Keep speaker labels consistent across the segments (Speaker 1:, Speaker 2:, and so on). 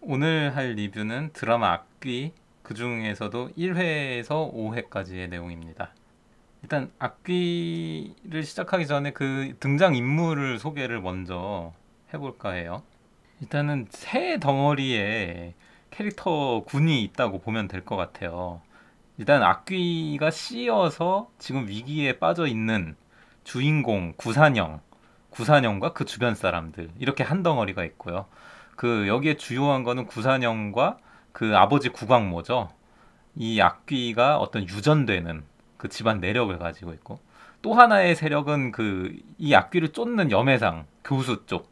Speaker 1: 오늘 할 리뷰는 드라마 악귀, 그 중에서도 1회에서 5회까지의 내용입니다. 일단 악귀를 시작하기 전에 그 등장 인물을 소개를 먼저 해볼까 해요. 일단은 새 덩어리에 캐릭터 군이 있다고 보면 될 것 같아요. 일단 악귀가 씌어서 지금 위기에 빠져 있는 주인공 구산형과 그 주변 사람들 이렇게 한 덩어리가 있고요. 그 여기에 주요한 거는 구산형과 그 아버지 구광모죠. 이 악귀가 어떤 유전되는 그 집안 내력을 가지고 있고, 또 하나의 세력은 그 이 악귀를 쫓는 염해상 교수 쪽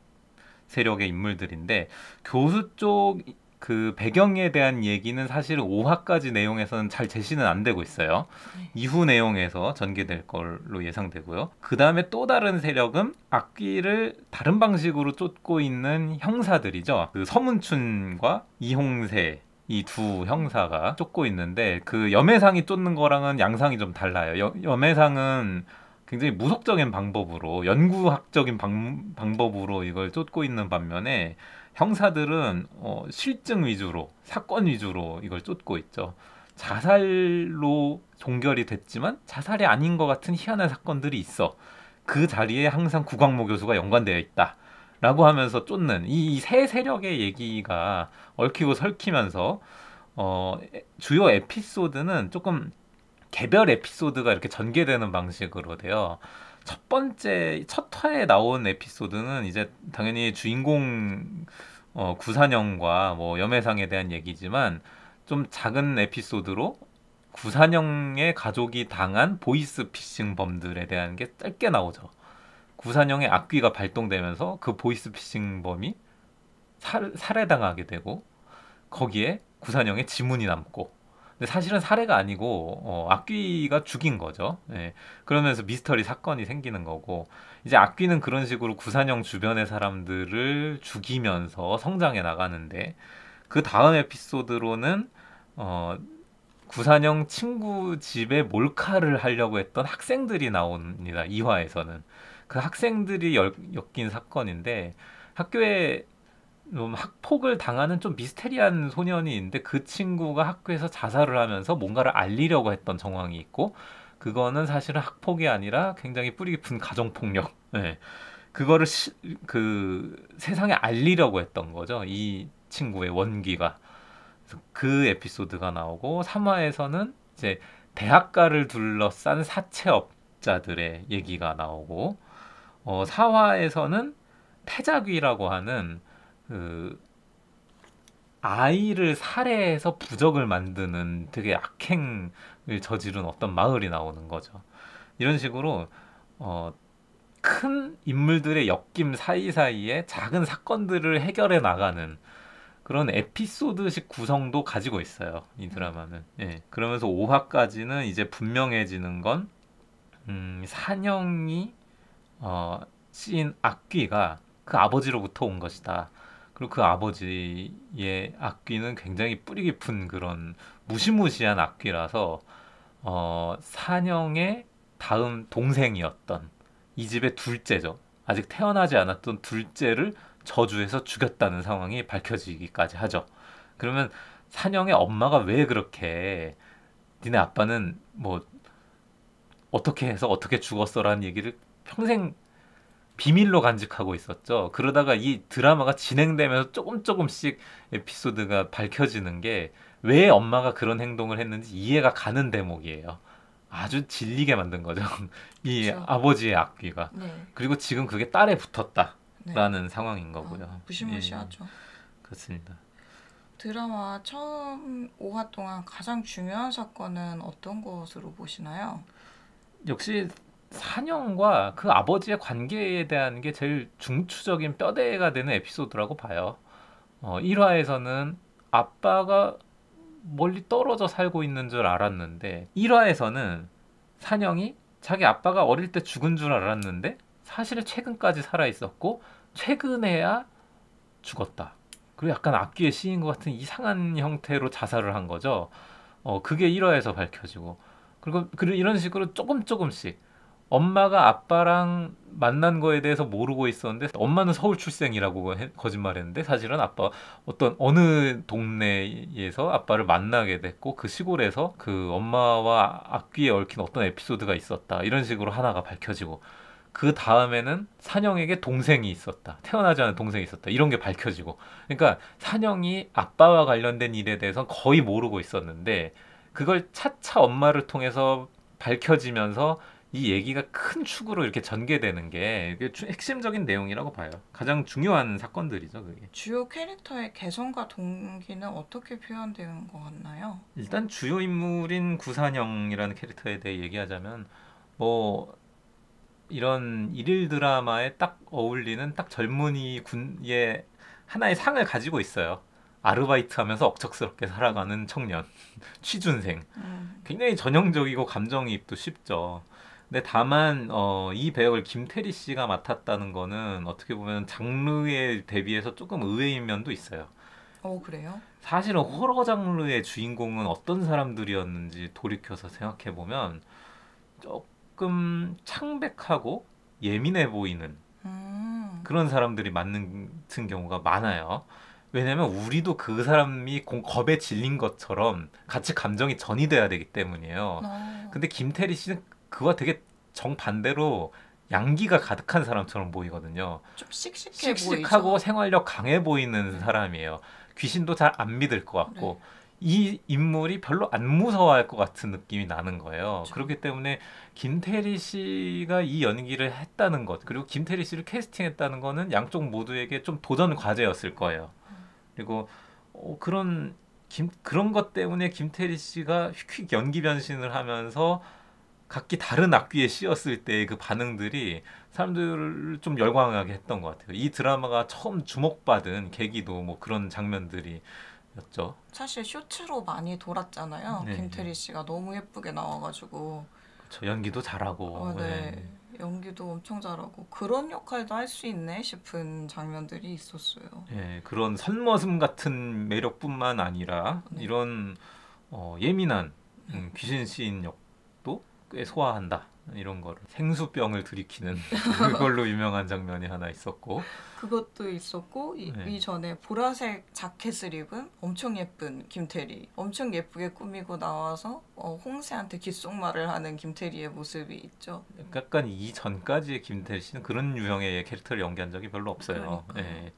Speaker 1: 세력의 인물들인데, 교수 쪽 그 배경에 대한 얘기는 사실 5화까지 내용에서는 잘 제시는 안 되고 있어요.
Speaker 2: 네.
Speaker 1: 이후 내용에서 전개될 걸로 예상되고요. 그 다음에 또 다른 세력은 악귀를 다른 방식으로 쫓고 있는 형사들이죠. 그 서문춘과 이홍세 이 두 형사가 쫓고 있는데, 그 염해상이 쫓는 거랑은 양상이 좀 달라요. 염해상은 굉장히 무속적인 방법으로, 연구학적인 방법으로 이걸 쫓고 있는 반면에 형사들은 실증 위주로, 사건 위주로 이걸 쫓고 있죠. 자살로 종결이 됐지만 자살이 아닌 것 같은 희한한 사건들이 있어. 그 자리에 항상 구광모 교수가 연관되어 있다. 라고 하면서 쫓는 이 세 세력의 얘기가 얽히고 설키면서 주요 에피소드는 조금 개별 에피소드가 이렇게 전개되는 방식으로 돼요. 첫 화에 나온 에피소드는 이제 당연히 주인공 구산형과 뭐 염해상에 대한 얘기지만, 좀 작은 에피소드로 구산형의 가족이 당한 보이스피싱 범들에 대한 게 짧게 나오죠. 구산형의 악귀가 발동되면서 그 보이스피싱 범이 살해당하게 되고, 거기에 구산형의 지문이 남고, 근데 사실은 살해가 아니고 악귀가 죽인 거죠. 예. 그러면서 미스터리 사건이 생기는 거고, 이제 악귀는 그런 식으로 구산형 주변의 사람들을 죽이면서 성장해 나가는데, 그 다음 에피소드로는 어, 구산형 친구 집에 몰카를 하려고 했던 학생들이 나옵니다. 2화에서는 그 학생들이 엮인 사건인데, 학교에 좀 학폭을 당하는 좀 미스테리한 소년이 있는데, 그 친구가 학교에서 자살을 하면서 뭔가를 알리려고 했던 정황이 있고, 그거는 사실은 학폭이 아니라 굉장히 뿌리 깊은 가정폭력. 네. 그거를 그 세상에 알리려고 했던 거죠. 이 친구의 원기가. 그래서 그 에피소드가 나오고, 3화에서는 이제 대학가를 둘러싼 사채업자들의 얘기가 나오고, 4화에서는 태자귀라고 하는 그 아이를 살해해서 부적을 만드는 되게 악행을 저지른 어떤 마을이 나오는 거죠. 이런 식으로 어, 큰 인물들의 엮임 사이사이에 작은 사건들을 해결해 나가는 그런 에피소드식 구성도 가지고 있어요. 이 드라마는. 예. 그러면서 5화까지는 이제 분명해지는 건, 산영이 씌인 악귀가 그 아버지로부터 온 것이다. 그리고 그 아버지의 악귀는 굉장히 뿌리 깊은 그런 무시무시한 악귀라서, 산영의 다음 동생이었던 이 집의 둘째죠. 아직 태어나지 않았던 둘째를 저주해서 죽였다는 상황이 밝혀지기까지 하죠. 그러면 산영의 엄마가 왜 그렇게, 니네 아빠는 뭐 어떻게 해서 어떻게 죽었어라는 얘기를 평생 비밀로 간직하고 있었죠. 그러다가 이 드라마가 진행되면서 조금 조금씩 에피소드가 밝혀지는 게, 왜 엄마가 그런 행동을 했는지 이해가 가는 대목이에요. 아주 질리게 만든 거죠. 이
Speaker 2: 그쵸.
Speaker 1: 아버지의 악귀가.
Speaker 2: 네.
Speaker 1: 그리고 지금 그게 딸에
Speaker 2: 네.
Speaker 1: 붙었다라는 상황인 거고요. 예,
Speaker 2: 무시무시하죠.
Speaker 1: 그렇습니다.
Speaker 2: 드라마 처음 5화 동안 가장 중요한 사건은 어떤 것으로 보시나요?
Speaker 1: 역시 산영과 그 아버지의 관계에 대한 게 제일 중추적인 뼈대가 되는 에피소드라고 봐요. 1화에서는 아빠가 멀리 떨어져 살고 있는 줄 알았는데, 1화에서는 산영이 자기 아빠가 어릴 때 죽은 줄 알았는데 사실은 최근까지 살아 있었고, 최근에야 죽었다. 그리고 약간 악귀에 씌인 것 같은 이상한 형태로 자살을 한 거죠. 그게 1화에서 밝혀지고, 그리고 이런 식으로 조금 조금씩 엄마가 아빠랑 만난 거에 대해서 모르고 있었는데 엄마는 서울 출생이라고 거짓말했는데 사실은 아빠 어떤 어느 동네에서 아빠를 만나게 됐고 그 시골에서 그 엄마와 앞귀에 얽힌 어떤 에피소드가 있었다 이런 식으로 하나가 밝혀지고 그 다음에는 산영에게 동생이 있었다 태어나지 않은 동생이 있었다 이런 게 밝혀지고 그러니까 산영이 아빠와 관련된 일에 대해서 거의 모르고 있었는데 그걸 차차 엄마를 통해서 밝혀지면서 이 얘기가 큰 축으로 이렇게 전개되는 게 이게 핵심적인 내용이라고 봐요. 가장 중요한 사건들이죠, 그게.
Speaker 2: 주요 캐릭터의 개성과 동기는 어떻게 표현되는 것 같나요?
Speaker 1: 일단 주요 인물인 구산형이라는 캐릭터에 대해 얘기하자면 뭐 이런 일일 드라마에 딱 어울리는 딱 젊은이 군의 하나의 상을 가지고 있어요. 아르바이트 하면서 억척스럽게 살아가는 청년, 취준생. 굉장히 전형적이고 감정이입도 쉽죠. 근데 다만 이 배역을 김태리 씨가 맡았다는 거는 어떻게 보면 장르에 대비해서 조금 의외인 면도 있어요.
Speaker 2: 그래요?
Speaker 1: 사실은 호러 장르의 주인공은 어떤 사람들이었는지 돌이켜서 생각해 보면 조금 창백하고 예민해 보이는 그런 사람들이 맞는 경우가 많아요. 왜냐면 우리도 그 사람이 겁에 질린 것처럼 같이 감정이 전이돼야 되기 때문이에요. 근데 김태리 씨는 그와 되게 정반대로 양기가 가득한 사람처럼 보이거든요.
Speaker 2: 좀 씩씩해
Speaker 1: 씩씩하고
Speaker 2: 보이죠?
Speaker 1: 생활력 강해 보이는 사람이에요. 귀신도 잘 안 믿을 것 같고 이 인물이 별로 안 무서워할 것 같은 느낌이 나는 거예요.
Speaker 2: 그렇죠.
Speaker 1: 그렇기 때문에 김태리 씨가 이 연기를 했다는 것 그리고 김태리 씨를 캐스팅했다는 거는 양쪽 모두에게 좀 도전 과제였을 거예요. 그리고 그런 것 때문에 김태리 씨가 휙휙 연기 변신을 하면서 각기 다른 악귀에 씌었을 때의 그 반응들이 사람들을 좀 열광하게 했던 것 같아요. 이 드라마가 처음 주목받은 계기도 뭐 그런 장면들이었죠.
Speaker 2: 사실 쇼츠로 많이 돌았잖아요.
Speaker 1: 네.
Speaker 2: 김태리 씨가 너무 예쁘게 나와가지고.
Speaker 1: 저 연기도 잘하고.
Speaker 2: 네.
Speaker 1: 네.
Speaker 2: 연기도 엄청 잘하고 그런 역할도 할 수 있네 싶은 장면들이 있었어요.
Speaker 1: 예, 그런 선머슴 같은 매력뿐만 아니라 이런 예민한 귀신 시인 역도 꽤 소화한다. 이런 거를 생수병을 들이키는 그걸로 유명한 장면이 하나 있었고
Speaker 2: 그것도 있었고 이전에 보라색 자켓을 입은 엄청 예쁜 김태리 엄청 예쁘게 꾸미고 나와서 홍세한테 귓속말을 하는 김태리의 모습이 있죠.
Speaker 1: 약간 이전까지의 김태리 씨는 그런 유형의 캐릭터를 연기한 적이 별로 없어요. 예,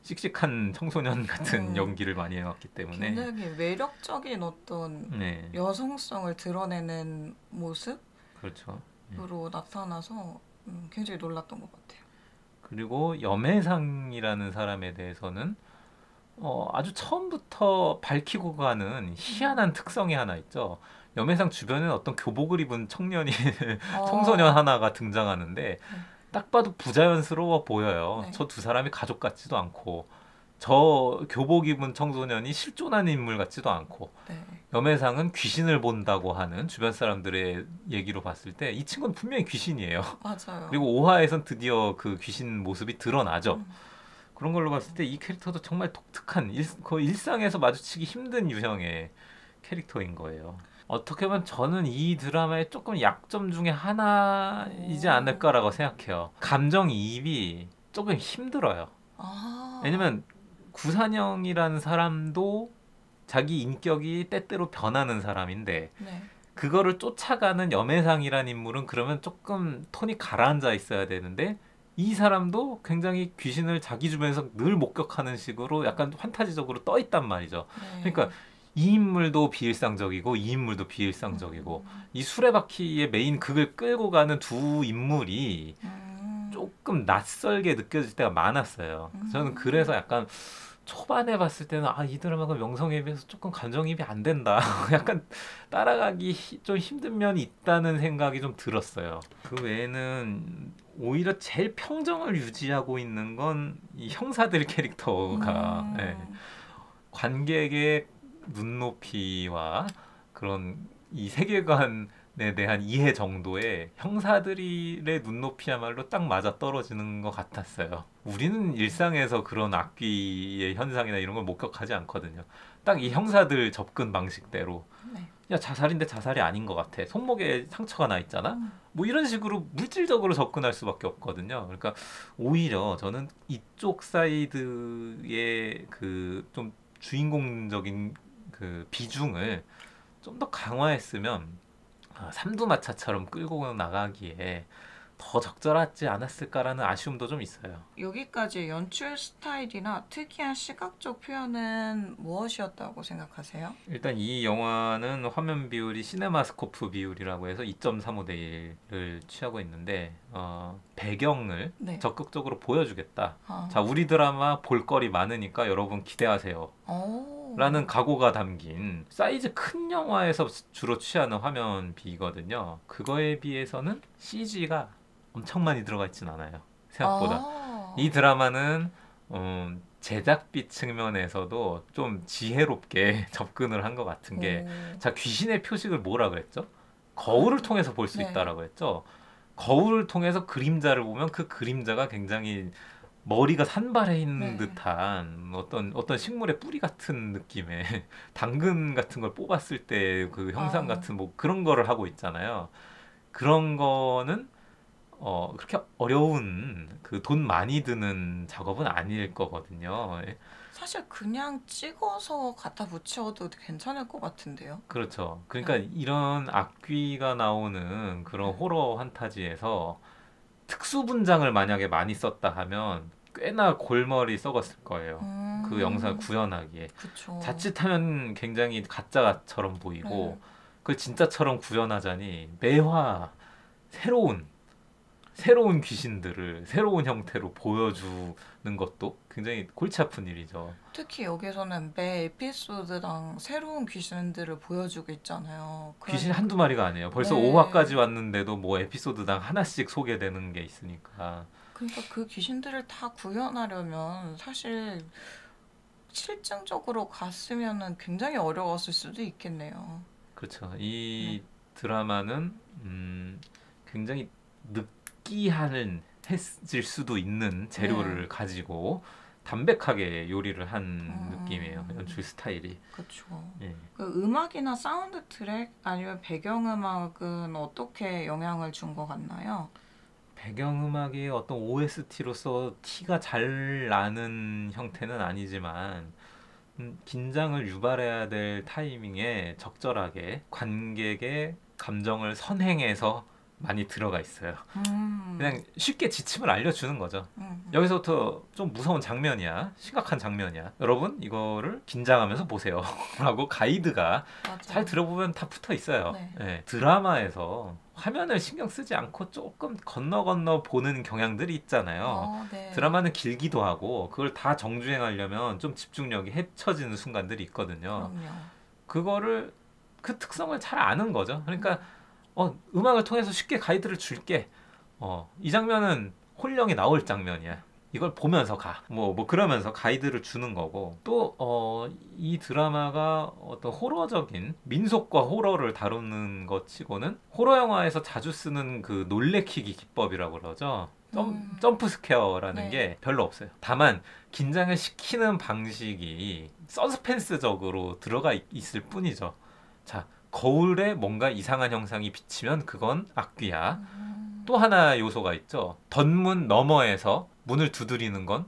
Speaker 1: 씩씩한 청소년 같은 연기를 많이 해왔기 때문에
Speaker 2: 굉장히 매력적인 어떤 여성성을 드러내는 모습으로
Speaker 1: 그렇죠.
Speaker 2: 나타나서 굉장히 놀랐던 것 같아요.
Speaker 1: 그리고 염혜상이라는 사람에 대해서는 아주 처음부터 밝히고 가는 희한한 특성이 하나 있죠. 염혜상 주변에는 어떤 교복을 입은 청소년 하나가 등장하는데 딱 봐도 부자연스러워 보여요. 저 두 사람이 가족 같지도 않고 저 교복 입은 청소년이 실존한 인물 같지도 않고 염혜상은 귀신을 본다고 하는 주변 사람들의 얘기로 봤을 때 이 친구는 분명히 귀신이에요.
Speaker 2: 맞아요.
Speaker 1: 그리고 5화에선 드디어 그 귀신 모습이 드러나죠. 그런 걸로 봤을 때 이 캐릭터도 정말 독특한 거의 일상에서 마주치기 힘든 유형의 캐릭터인 거예요. 어떻게 보면 저는 이 드라마의 조금 약점 중에 하나이지 않을까라고 생각해요. 감정이입이 조금 힘들어요. 왜냐면 구산형이라는 사람도 자기 인격이 때때로 변하는 사람인데 그거를 쫓아가는 염혜상이라는 인물은 그러면 조금 톤이 가라앉아 있어야 되는데 이 사람도 굉장히 귀신을 자기 주변에서 늘 목격하는 식으로 약간 환타지적으로 떠 있단 말이죠. 그러니까 이 인물도 비일상적이고 이 인물도 비일상적이고 이 수레바퀴의 메인 극을 끌고 가는 두 인물이 조금 낯설게 느껴질 때가 많았어요. 저는 그래서 약간 초반에 봤을 때는 이 드라마가 명성에 비해서 조금 감정이입이 안 된다. 약간 따라가기 좀 힘든 면이 있다는 생각이 좀 들었어요. 그 외에는 오히려 제일 평정을 유지하고 있는 건 이 형사들 캐릭터가 관객의 눈높이와 그런 이 세계관 대한 이해 정도의 형사들의 눈높이야말로 딱 맞아 떨어지는 것 같았어요. 우리는 일상에서 그런 악귀의 현상이나 이런 걸 목격하지 않거든요. 딱 이 형사들 접근 방식대로
Speaker 2: 네.
Speaker 1: 야 자살인데 자살이 아닌 것 같아. 손목에 상처가 나 있잖아.
Speaker 2: 음.
Speaker 1: 뭐 이런 식으로 물질적으로 접근할 수밖에 없거든요. 그러니까 오히려 저는 이쪽 사이드의 그 좀 주인공적인 그 비중을 좀 더 강화했으면 삼두마차처럼 끌고 나가기에 더 적절하지 않았을까라는 아쉬움도 좀 있어요.
Speaker 2: 여기까지 연출 스타일이나 특이한 시각적 표현은 무엇이었다고 생각하세요?
Speaker 1: 일단 이 영화는 화면 비율이 시네마스코프 비율이라고 해서 2.35대 1을 취하고 있는데 배경을
Speaker 2: 네.
Speaker 1: 적극적으로 보여주겠다.
Speaker 2: 아.
Speaker 1: 자, 우리 드라마 볼거리 많으니까 여러분 기대하세요.
Speaker 2: 오.
Speaker 1: 라는 각오가 담긴 사이즈 큰 영화에서 주로 취하는 화면비거든요. 그거에 비해서는 CG가 엄청 많이 들어가 있진 않아요. 생각보다.
Speaker 2: 아.
Speaker 1: 이 드라마는 제작비 측면에서도 좀 지혜롭게 접근을 한 것 같은 게, 자, 귀신의 표식을 뭐라 그랬죠? 거울을 통해서 볼 수
Speaker 2: 네.
Speaker 1: 있다라고 했죠. 거울을 통해서 그림자를 보면 그 그림자가 굉장히 머리가 산발해 있는
Speaker 2: 네.
Speaker 1: 듯한 어떤 식물의 뿌리 같은 느낌의 당근 같은 걸 뽑았을 때 그 형상 같은 뭐 그런 거를 하고 있잖아요. 그런 거는 그렇게 어려운 그 돈 많이 드는 작업은 아닐 거거든요.
Speaker 2: 사실 그냥 찍어서 갖다 붙여도 괜찮을 것 같은데요.
Speaker 1: 그렇죠. 그러니까 이런 악귀가 나오는 그런 호러 판타지에서 특수 분장을 만약에 많이 썼다 하면 꽤나 골머리 썩었을 거예요. 그 영상을 구현하기에.
Speaker 2: 그쵸.
Speaker 1: 자칫하면 굉장히 가짜처럼 보이고
Speaker 2: 네.
Speaker 1: 그걸 진짜처럼 구현하자니 매화 새로운 귀신들을 새로운 형태로 보여주는 것도 굉장히 골치 아픈 일이죠.
Speaker 2: 특히 여기서는 매 에피소드당 새로운 귀신들을 보여주고 있잖아요.
Speaker 1: 귀신이 한두 마리가 아니에요. 벌써
Speaker 2: 네.
Speaker 1: 5화까지 왔는데도 뭐 에피소드당 하나씩 소개되는 게 있으니까.
Speaker 2: 그러니까 그 귀신들을 다 구현하려면 사실 실증적으로 갔으면은 굉장히 어려웠을 수도 있겠네요.
Speaker 1: 그렇죠. 이 드라마는 굉장히 느끼한 했을 수도 있는 재료를 가지고 담백하게 요리를 한 느낌이에요. 연출 스타일이.
Speaker 2: 그렇죠.
Speaker 1: 예.
Speaker 2: 그 음악이나 사운드 트랙 아니면 배경음악은 어떻게 영향을 준 것 같나요?
Speaker 1: 배경음악이 어떤 OST로서 티가 잘 나는 형태는 아니지만 긴장을 유발해야 될 타이밍에 적절하게 관객의 감정을 선행해서 많이 들어가 있어요. 그냥 쉽게 지침을 알려주는 거죠. 여기서부터 좀 무서운 장면이야. 심각한 장면이야. 여러분 이거를 긴장하면서 보세요. 라고 가이드가
Speaker 2: 맞아.
Speaker 1: 잘 들어보면 다 붙어 있어요.
Speaker 2: 네.
Speaker 1: 예, 드라마에서 화면을 신경 쓰지 않고 조금 건너 보는 경향들이 있잖아요.
Speaker 2: 네.
Speaker 1: 드라마는 길기도 하고 그걸 다 정주행하려면 좀 집중력이 헤쳐지는 순간들이 있거든요.
Speaker 2: 그럼요.
Speaker 1: 그거를 그 특성을 잘 아는 거죠. 그러니까 음악을 통해서 쉽게 가이드를 줄게. 이 장면은 홀령이 나올 장면이야. 이걸 보면서 가. 뭐 그러면서 가이드를 주는 거고. 또 이 드라마가 어떤 호러적인 민속과 호러를 다루는 것 치고는 호러 영화에서 자주 쓰는 그 놀래키기 기법이라고 그러죠. 점프 스퀘어라는
Speaker 2: 네.
Speaker 1: 게 별로 없어요. 다만 긴장을 시키는 방식이 서스펜스적으로 들어가 있을 뿐이죠. 자, 거울에 뭔가 이상한 형상이 비치면 그건 악귀야. 또 하나 요소가 있죠. 덧문 너머에서 문을 두드리는 건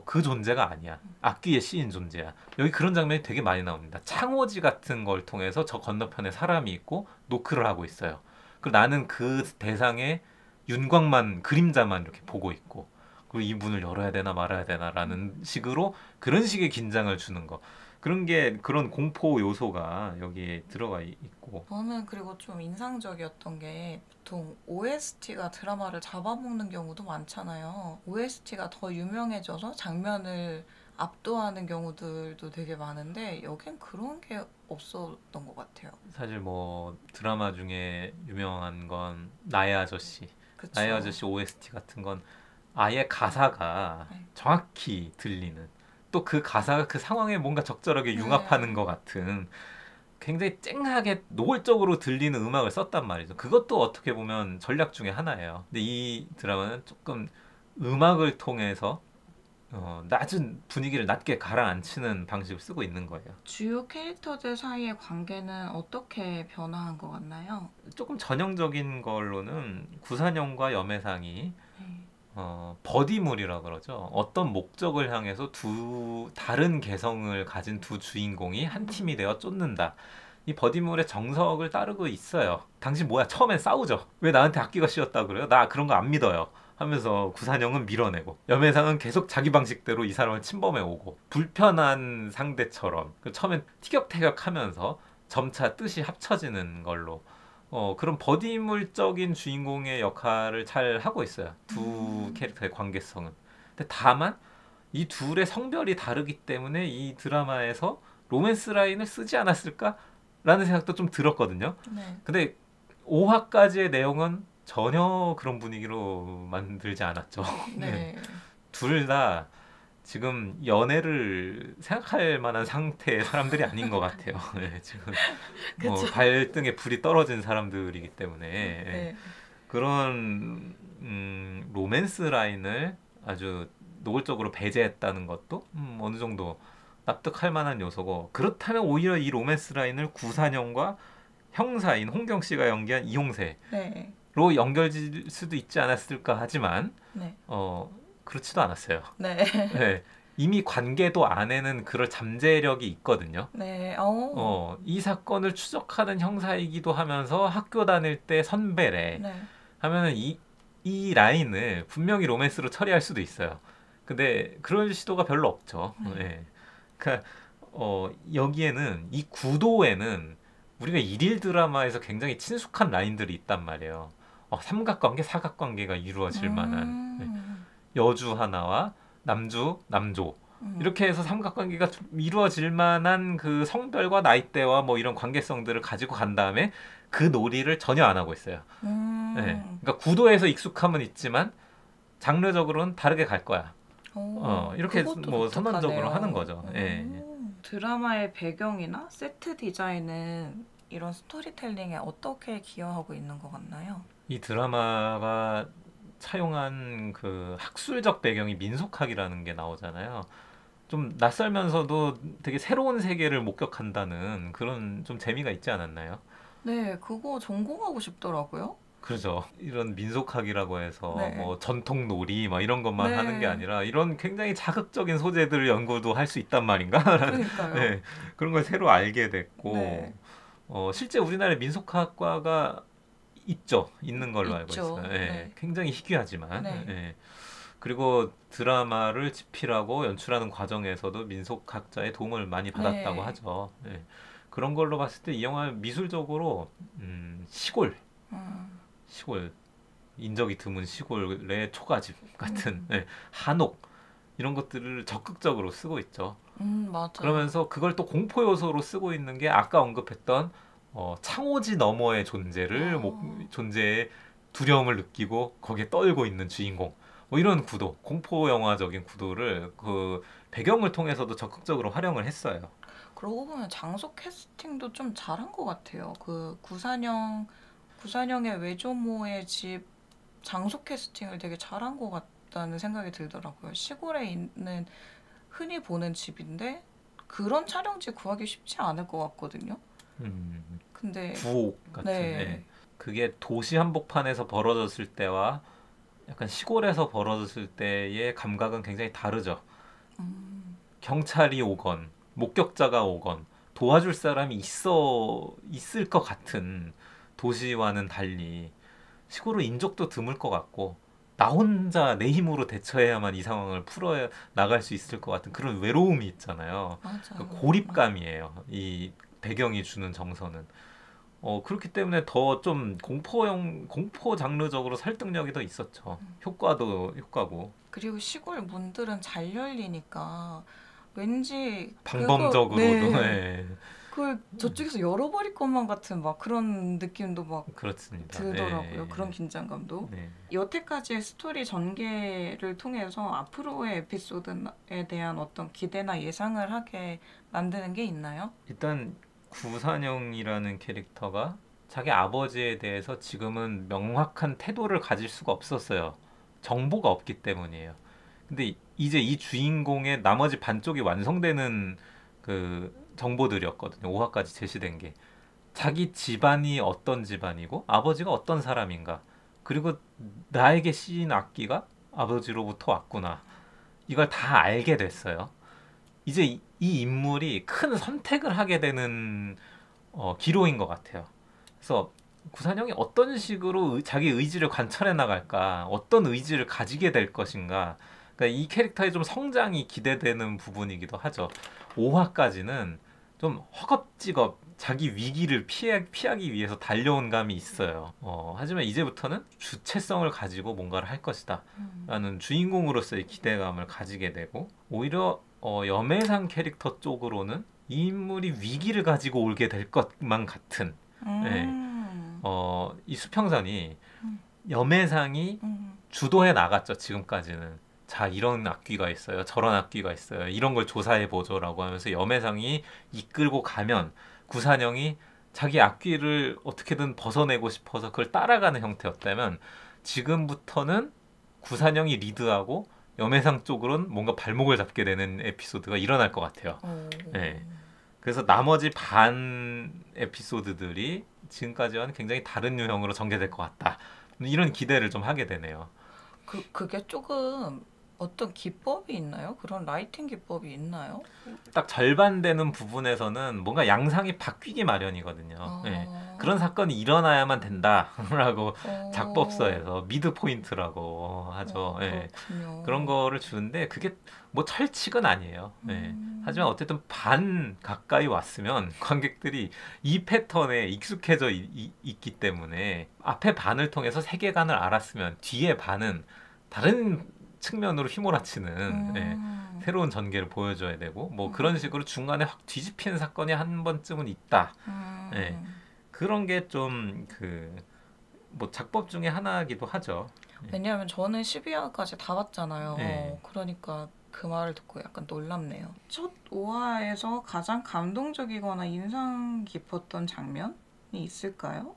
Speaker 1: 그 존재가 아니야. 악귀에 씌인 존재야. 여기 그런 장면이 되게 많이 나옵니다. 창호지 같은 걸 통해서 저 건너편에 사람이 있고 노크를 하고 있어요. 그리고 나는 그 대상의 윤곽만 그림자만 이렇게 보고 있고 그리고 이 문을 열어야 되나 말아야 되나라는 식으로 그런 식의 긴장을 주는 거. 그런 공포 요소가 여기에 들어가 있고.
Speaker 2: 저는 그리고 좀 인상적이었던 게 보통 OST가 드라마를 잡아먹는 경우도 많잖아요. OST가 더 유명해져서 장면을 압도하는 경우들도 되게 많은데 여긴 그런 게 없었던 것 같아요.
Speaker 1: 사실 뭐 드라마 중에 유명한 건 나의 아저씨.
Speaker 2: 그쵸?
Speaker 1: 나의 아저씨 OST 같은 건 아예 가사가
Speaker 2: 네.
Speaker 1: 정확히 들리는 또 그 가사가 그 상황에 뭔가 적절하게
Speaker 2: 네.
Speaker 1: 융합하는 것 같은 굉장히 쨍하게 노골적으로 들리는 음악을 썼단 말이죠. 그것도 어떻게 보면 전략 중에 하나예요. 근데 이 드라마는 조금 음악을 통해서 낮은 분위기를 낮게 가라앉히는 방식을 쓰고 있는 거예요.
Speaker 2: 주요 캐릭터들 사이의 관계는 어떻게 변화한 것 같나요?
Speaker 1: 조금 전형적인 걸로는 구산형과 염혜상이
Speaker 2: 네.
Speaker 1: 버디물이라 그러죠. 어떤 목적을 향해서 두 다른 개성을 가진 두 주인공이 한 팀이 되어 쫓는다. 이 버디물의 정석을 따르고 있어요. 당신 뭐야? 처음엔 싸우죠. 왜 나한테 악기가 씌었다 그래요? 나 그런 거 안 믿어요. 하면서 구산형은 밀어내고 염혜상은 계속 자기 방식대로 이 사람을 침범해 오고 불편한 상대처럼 처음엔 티격태격하면서 점차 뜻이 합쳐지는 걸로 그런 버디물적인 주인공의 역할을 잘 하고 있어요. 두 캐릭터의 관계성은. 근데 다만 이 둘의 성별이 다르기 때문에 이 드라마에서 로맨스 라인을 쓰지 않았을까라는 생각도 좀 들었거든요.
Speaker 2: 네.
Speaker 1: 근데 5화까지의 내용은 전혀 그런 분위기로 만들지 않았죠.
Speaker 2: 네.
Speaker 1: 둘 다 지금 연애를 생각할 만한 상태의 사람들이 아닌 것 같아요. 네, 지금 뭐
Speaker 2: 그쵸.
Speaker 1: 발등에 불이 떨어진 사람들이기 때문에
Speaker 2: 네.
Speaker 1: 그런 로맨스 라인을 아주 노골적으로 배제했다는 것도 어느 정도 납득할 만한 요소고 그렇다면 오히려 이 로맨스 라인을 구산형과 형사인 홍경 씨가 연기한 이홍세로
Speaker 2: 네.
Speaker 1: 연결질 수도 있지 않았을까 하지만
Speaker 2: 네.
Speaker 1: 그렇지도 않았어요.
Speaker 2: 네.
Speaker 1: 네, 이미 관계도 안에는 그럴 잠재력이 있거든요.
Speaker 2: 네.
Speaker 1: 이 사건을 추적하는 형사이기도 하면서 학교 다닐 때 선배래
Speaker 2: 네.
Speaker 1: 하면은 이 라인을 분명히 로맨스로 처리할 수도 있어요. 근데 그런 시도가 별로 없죠. 네. 그러니까 여기에는 이 구도에는 우리가 일일 드라마에서 굉장히 친숙한 라인들이 있단 말이에요. 삼각관계, 사각관계가 이루어질 만한 네. 여주 하나와 남주, 남조 이렇게 해서 삼각관계가 좀 이루어질 만한 그 성별과 나이대와 뭐 이런 관계성들을 가지고 간 다음에 그 놀이를 전혀 안 하고 있어요. 네. 그러니까 구도에서 익숙함은 있지만 장르적으로는 다르게 갈 거야. 이렇게
Speaker 2: 그것도
Speaker 1: 뭐 선언적으로
Speaker 2: 독특하네요.
Speaker 1: 하는 거죠. 예.
Speaker 2: 드라마의 배경이나 세트 디자인은 이런 스토리텔링에 어떻게 기여하고 있는 것 같나요?
Speaker 1: 이 드라마가 차용한 그 학술적 배경이 민속학이라는 게 나오잖아요. 좀 낯설면서도 되게 새로운 세계를 목격한다는 그런 좀 재미가 있지 않았나요?
Speaker 2: 네, 그거 전공하고 싶더라고요.
Speaker 1: 그렇죠. 이런 민속학이라고 해서
Speaker 2: 네.
Speaker 1: 뭐 전통 놀이 막 이런 것만
Speaker 2: 네.
Speaker 1: 하는 게 아니라 이런 굉장히 자극적인 소재들을 연구도 할 수 있단 말인가라는
Speaker 2: 그러니까요.
Speaker 1: 네, 그런 걸 새로 알게 됐고
Speaker 2: 네.
Speaker 1: 실제 우리나라에 민속학과가 있는 걸로 알고
Speaker 2: 있죠.
Speaker 1: 있어요.
Speaker 2: 네.
Speaker 1: 굉장히 희귀하지만
Speaker 2: 네.
Speaker 1: 그리고 드라마를 집필하고 연출하는 과정에서도 민속학자의 도움을 많이 받았다고
Speaker 2: 네.
Speaker 1: 하죠. 그런 걸로 봤을 때 이 영화 미술적으로 시골
Speaker 2: 음,
Speaker 1: 시골 인적이 드문 시골의 초가집 같은 한옥 이런 것들을 적극적으로 쓰고 있죠.
Speaker 2: 맞아요.
Speaker 1: 그러면서 그걸 또 공포 요소로 쓰고 있는 게 아까 언급했던 창호지 너머의 존재를 존재의 두려움을 느끼고 거기에 떨고 있는 주인공 뭐 이런 구도 공포 영화적인 구도를 그 배경을 통해서도 적극적으로 활용을 했어요.
Speaker 2: 그러고 보면 장소 캐스팅도 좀 잘한 것 같아요. 그 구산형의 외조모의 집 장소 캐스팅을 되게 잘한 것 같다는 생각이 들더라고요. 시골에 있는 흔히 보는 집인데 그런 촬영지 구하기 쉽지 않을 것 같거든요. 근데
Speaker 1: 부옥 같은
Speaker 2: 네.
Speaker 1: 그게 도시 한복판에서 벌어졌을 때와 약간 시골에서 벌어졌을 때의 감각은 굉장히 다르죠. 경찰이 오건 목격자가 오건 도와줄 사람이 있을 것 같은 도시와는 달리 시골은 인적도 드물 것 같고 나 혼자 내 힘으로 대처해야만 이 상황을 풀어 나갈 수 있을 것 같은 그런 외로움이 있잖아요.
Speaker 2: 맞아요.
Speaker 1: 고립감이에요. 이 배경이 주는 정서는. 그렇기 때문에 더 좀 공포 장르적으로 설득력이 더 있었죠. 효과도 효과고
Speaker 2: 그리고 시골 문들은 잘 열리니까 왠지
Speaker 1: 방범적으로도
Speaker 2: 네. 그걸 저쪽에서 열어버릴 것만 같은 막 그런 느낌도 막
Speaker 1: 그렇습니다.
Speaker 2: 들더라고요. 그런 긴장감도.
Speaker 1: 네.
Speaker 2: 여태까지의 스토리 전개를 통해서 앞으로의 에피소드에 대한 어떤 기대나 예상을 하게 만드는 게 있나요?
Speaker 1: 일단 구산영이라는 캐릭터가 자기 아버지에 대해서 지금은 명확한 태도를 가질 수가 없었어요. 정보가 없기 때문이에요. 근데 이제 이 주인공의 나머지 반쪽이 완성되는 그 정보들이었거든요. 5화까지 제시된 게. 자기 집안이 어떤 집안이고 아버지가 어떤 사람인가. 그리고 나에게 씌인 악기가 아버지로부터 왔구나. 이걸 다 알게 됐어요. 이제 이 인물이 큰 선택을 하게 되는 기로인 것 같아요. 그래서 구산형이 어떤 식으로 자기 의지를 관철해 나갈까, 어떤 의지를 가지게 될 것인가, 그러니까 이 캐릭터의 좀 성장이 기대되는 부분이기도 하죠. 5화까지는 좀 허겁지겁 자기 위기를 피하기 위해서 달려온 감이 있어요. 하지만 이제부터는 주체성을 가지고 뭔가를 할 것이다 라는 주인공으로서의 기대감을 가지게 되고, 오히려 염혜상 캐릭터 쪽으로는 이 인물이 위기를 가지고 올게 될 것만 같은, 네. 이 수평선이
Speaker 2: 음.
Speaker 1: 염혜상이
Speaker 2: 음.
Speaker 1: 주도해 나갔죠. 지금까지는. 자, 이런 악귀가 있어요. 저런 악귀가 있어요. 이런 걸 조사해 보죠라고 하면서 염혜상이 이끌고 가면 구산영이 자기 악귀를 어떻게든 벗어내고 싶어서 그걸 따라가는 형태였다면, 지금부터는 구산영이 리드하고 염혜상 쪽으로는 뭔가 발목을 잡게 되는 에피소드가 일어날 것 같아요. 네. 그래서 나머지 반 에피소드들이 지금까지와는 굉장히 다른 유형으로 전개될 것 같다. 이런 기대를 좀 하게 되네요.
Speaker 2: 그게 조금 어떤 기법이 있나요? 그런 라이팅 기법이 있나요?
Speaker 1: 딱 절반 되는 부분에서는 뭔가 양상이 바뀌기 마련이거든요. 네. 그런 사건이 일어나야만 된다라고 작법서에서 미드 포인트라고 하죠. 네. 그런 거를 주는데 그게 뭐 철칙은 아니에요. 네. 하지만 어쨌든 반 가까이 왔으면 관객들이 이 패턴에 익숙해져 있기 때문에 앞에 반을 통해서 세계관을 알았으면 뒤에 반은 다른 측면으로 휘몰아치는 새로운 전개를 보여줘야 되고, 뭐 그런 식으로 중간에 확 뒤집히는 사건이 한 번쯤은 있다. 그런 게 좀 뭐 작법 중에 하나이기도 하죠.
Speaker 2: 왜냐하면 저는 12화까지 다 봤잖아요.
Speaker 1: 네.
Speaker 2: 그러니까 그 말을 듣고 약간 놀랍네요. 첫 5화에서 가장 감동적이거나 인상 깊었던 장면이 있을까요?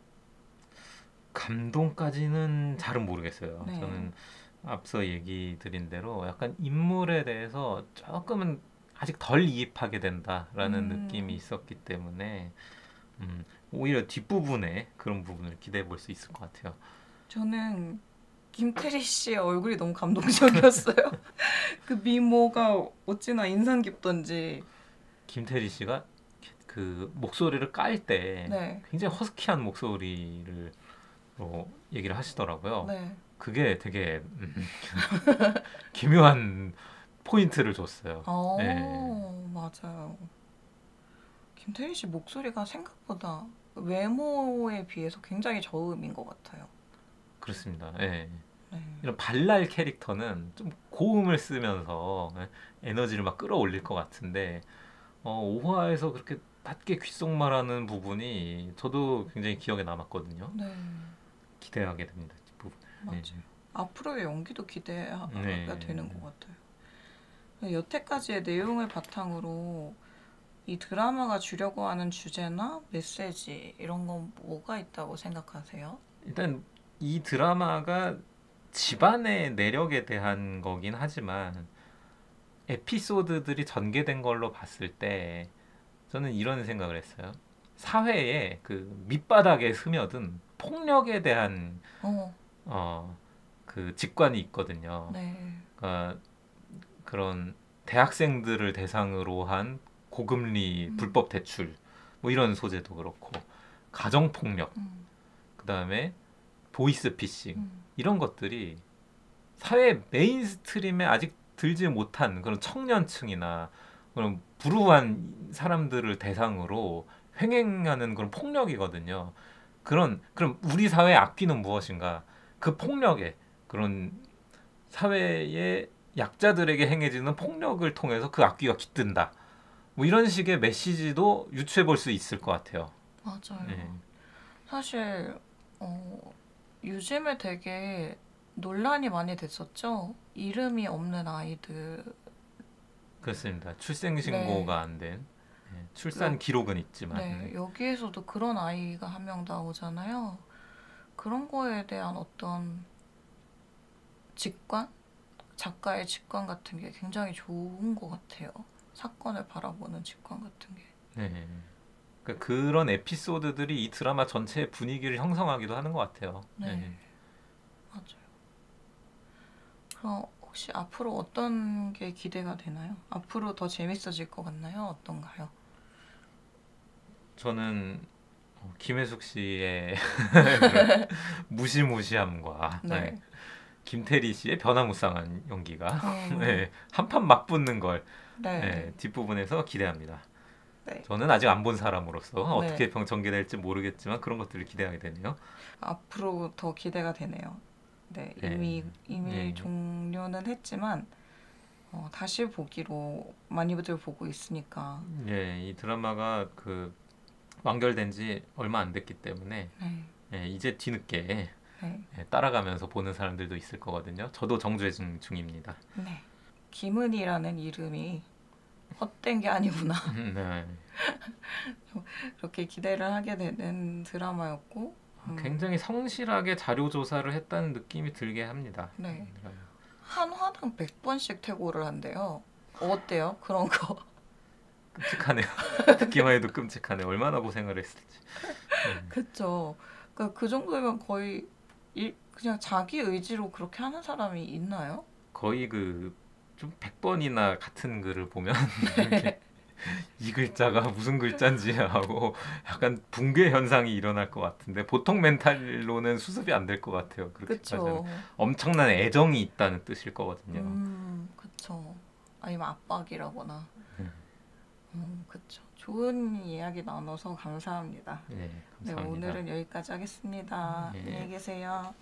Speaker 1: 감동까지는 잘은 모르겠어요.
Speaker 2: 네.
Speaker 1: 저는 앞서 얘기 드린 대로 약간 인물에 대해서 조금은 아직 덜 이입하게 된다라는 느낌이 있었기 때문에 오히려 뒷부분에 그런 부분을 기대해 볼 수 있을 것 같아요.
Speaker 2: 저는 김태리 씨의 얼굴이 너무 감동적이었어요. 그 미모가 어찌나 인상 깊던지.
Speaker 1: 김태리 씨가 그 목소리를 깔 때
Speaker 2: 네.
Speaker 1: 굉장히 허스키한 목소리를 얘기를 하시더라고요.
Speaker 2: 네.
Speaker 1: 그게 되게 기묘한 포인트를 줬어요. 네.
Speaker 2: 맞아요. 김태리 씨 목소리가 생각보다 외모에 비해서 굉장히 저음인 것 같아요.
Speaker 1: 그렇습니다. 네.
Speaker 2: 네.
Speaker 1: 이런 발랄 캐릭터는 좀 고음을 쓰면서 에너지를 막 끌어올릴 것 같은데 5화에서 그렇게 낮게 귓속말하는 부분이 저도 굉장히 기억에 남았거든요.
Speaker 2: 네.
Speaker 1: 기대하게 됩니다. 그 부분.
Speaker 2: 맞아요. 앞으로의 연기도 기대가
Speaker 1: 네.
Speaker 2: 되는 것 같아요. 여태까지의 내용을 바탕으로 이 드라마가 주려고 하는 주제나 메시지 이런 건 뭐가 있다고 생각하세요?
Speaker 1: 일단 이 드라마가 집안의 내력에 대한 거긴 하지만 에피소드들이 전개된 걸로 봤을 때 저는 이런 생각을 했어요. 사회의 그 밑바닥에 스며든 폭력에 대한 그 직관이 있거든요.
Speaker 2: 네.
Speaker 1: 그러니까 그런 대학생들을 대상으로 한 고금리 불법 대출 뭐 이런 소재도 그렇고, 가정 폭력, 그다음에 보이스 피싱 이런 것들이 사회 메인스트림에 아직 들지 못한 그런 청년층이나 그런 불우한 사람들을 대상으로 횡행하는 그런 폭력이거든요. 그럼 우리 사회의 악귀는 무엇인가? 그 폭력에, 그런 사회의 약자들에게 행해지는 폭력을 통해서 그 악귀가 깃든다. 뭐 이런 식의 메시지도 유추해 볼 수 있을 것 같아요.
Speaker 2: 맞아요.
Speaker 1: 네.
Speaker 2: 사실 요즘에 되게 논란이 많이 됐었죠. 이름이 없는 아이들.
Speaker 1: 그렇습니다. 출생신고가 안 된. 출산 기록은 있지만
Speaker 2: 네, 여기에서도 그런 아이가 한 명 나오잖아요. 그런 거에 대한 어떤 직관? 작가의 직관 같은 게 굉장히 좋은 것 같아요. 사건을 바라보는 직관 같은 게.
Speaker 1: 네. 그러니까 그런 에피소드들이 이 드라마 전체의 분위기를 형성하기도 하는 것 같아요.
Speaker 2: 네, 맞아요. 그럼 혹시 앞으로 어떤 게 기대가 되나요? 앞으로 더 재밌어질 것 같나요? 어떤가요?
Speaker 1: 저는 김혜숙 씨의 무시무시함과
Speaker 2: 네.
Speaker 1: 김태리 씨의 변화무쌍한 연기가
Speaker 2: 네.
Speaker 1: 한판 맞붙는 걸
Speaker 2: 네.
Speaker 1: 뒷부분에서 기대합니다.
Speaker 2: 네.
Speaker 1: 저는 아직 안 본 사람으로서
Speaker 2: 네.
Speaker 1: 어떻게 전개될지 모르겠지만 그런 것들을 기대하게 되네요.
Speaker 2: 앞으로 더 기대가 되네요. 네,
Speaker 1: 네.
Speaker 2: 이미
Speaker 1: 네.
Speaker 2: 종료는 했지만 다시 보기로 많이들 보고 있으니까.
Speaker 1: 이 드라마가 완결된 지 얼마 안 됐기 때문에
Speaker 2: 네.
Speaker 1: 이제 뒤늦게
Speaker 2: 네.
Speaker 1: 따라가면서 보는 사람들도 있을 거거든요. 저도 정주행 중입니다.
Speaker 2: 네. 김은희라는 이름이 헛된 게 아니구나.
Speaker 1: 네.
Speaker 2: 그렇게 기대를 하게 되는 드라마였고.
Speaker 1: 굉장히 성실하게 자료 조사를 했다는 느낌이 들게 합니다.
Speaker 2: 네. 한 화당 100번씩 퇴고를 한대요. 어때요? 그런 거.
Speaker 1: 끔찍하네요. 듣기만 해도 끔찍하네. 얼마나 고생을 했을지.
Speaker 2: 그쵸. 그러니까 그 정도면 거의 그냥 자기 의지로 그렇게 하는 사람이 있나요?
Speaker 1: 거의 좀 100번이나 같은 글을 보면 이렇게 이 글자가 무슨 글자인지 하고 약간 붕괴 현상이 일어날 것 같은데 보통 멘탈로는 수습이 안 될 것 같아요. 그렇게까지는
Speaker 2: 그쵸.
Speaker 1: 엄청난 애정이 있다는 뜻일 거거든요.
Speaker 2: 그쵸. 아니면 압박이라거나. 그쵸. 좋은 이야기 나눠서 감사합니다.
Speaker 1: 네,
Speaker 2: 네,
Speaker 1: 감사합니다.
Speaker 2: 오늘은 여기까지 하겠습니다.
Speaker 1: 네.
Speaker 2: 안녕히 계세요.